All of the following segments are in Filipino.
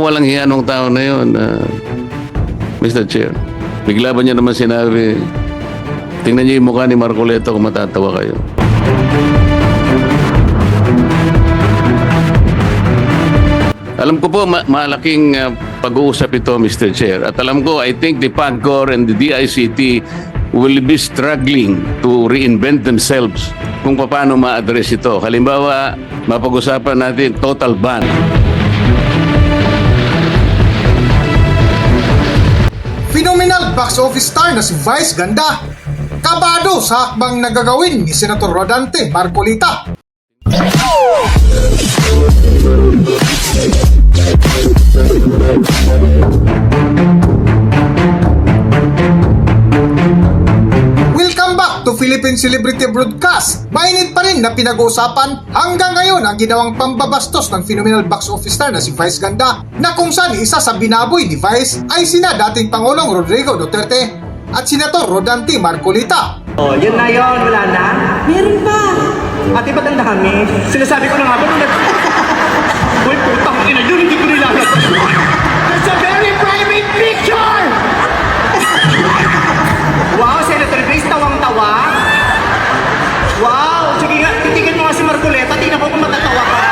Napakawalang hiya nung tao na yun, Mr. Chair. Bigla ba niya naman sinabi, tingnan niyo yung mukha ni Marcoleta kung matatawa kayo. Alam ko po, malaking pag-uusap ito, Mr. Chair. At alam ko, I think the PAGCOR and the DICT will be struggling to reinvent themselves kung paano ma-address ito. Halimbawa, mapag-usapan natin total ban. Phenomenal box office star na si Vice Ganda. Kabado sa hakbang nagagawin ni Senator Rodante Marcolita. Welcome back to Philippine Celebrity Broadcast. Mainit pa rin na pinag-uusapan hanggang ngayon ang ginawang pambabastos ng phenomenal box office star na si Vice Ganda, na kung saan isa sa binaboy ni Vice ay sina dating Pangulong Rodrigo Duterte at Senator Rodante Marcolita. Oh, yun na yun, wala na? Meron pa! Ate, ba't ang dami? Sinasabi ko na nga ba nung Uy, putang ina yun, hindi ko nilalabas. That's a very private picture! Wow, Senator Grace, tawang-tawa. Wow, sige nga, titignan mo nga si Marcoleta, tingnan ko kung matatawa ka.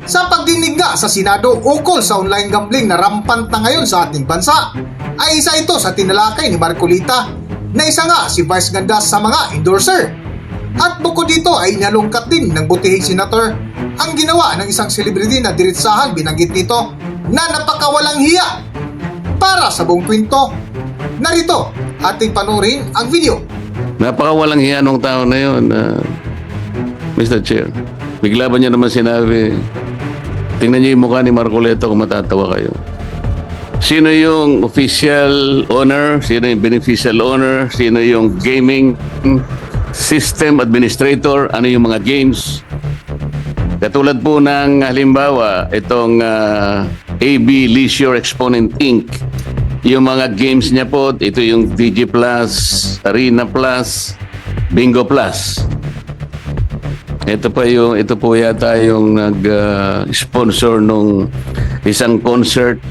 Sa pagdinig nga sa Senado ukol sa online gambling na rampant na ngayon sa ating bansa, ay isa ito sa tinalakay ni Marcolita na isa nga si Vice Ganda sa mga endorser. At bukod dito ay inalungkat din ng butihing senator ang ginawa ng isang celebrity na diretsahang binanggit nito na napakawalang hiya. Para sa buong kwento, narito ating panoorin ang video. Napakawalang hiya nung tao na yun, Mr. Chair. Bigla ba niya naman sinabi, tingnan niyo yung mukha ni Marcoleta kung matatawa kayo. Sino yung official owner? Sino yung beneficial owner? Sino yung gaming system administrator? Ano yung mga games? Katulad po ng halimbawa, itong AB Leisure Exponent Inc. Yung mga games niya po, ito yung DG Plus, Arena Plus, Bingo Plus. Ito po yata yung nag-sponsor nung isang concert.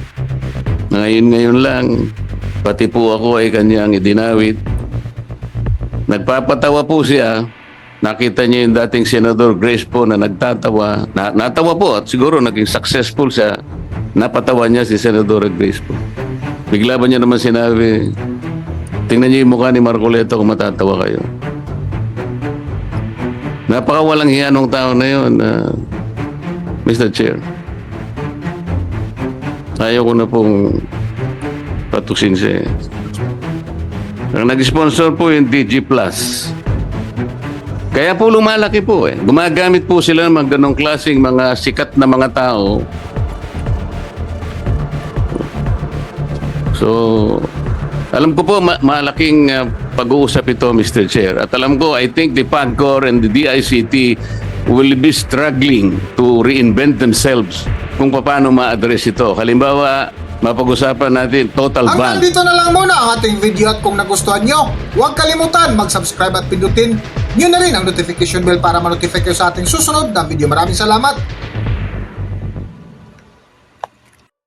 Ngayon lang, pati po ako ay kanyang idinawit. Nagpapatawa po siya. Nakita niya yung dating Senador Grace po na nagtatawa. Natawa po at siguro naging successful siya. Napatawa niya si Senador Grace po. Bigla ba niya naman sinabi, tingnan niyo yung mukha ni Marcoleta kung matatawa kayo. Napakawalang hiya nung tao na yun, Mr. Chair. Ayaw ko na pong patusin siya. Ang nag-sponsor po yung DG Plus. Kaya po lumalaki po eh. Gumagamit po sila ng mga ganong klaseng mga sikat na mga tao. So, alam ko po malaking pag-uusap ito, Mr. Chair. At alam ko, I think the PAGCOR and the DICT will be struggling to reinvent themselves kung paano ma-address ito. Halimbawa, mapag-usapan natin total ban. Hanggang dito na lang muna ang ating video at kung nagustuhan nyo, huwag kalimutan mag-subscribe at pindutin nyo na rin ang notification bell para ma-notify kayo sa ating susunod na video. Maraming salamat!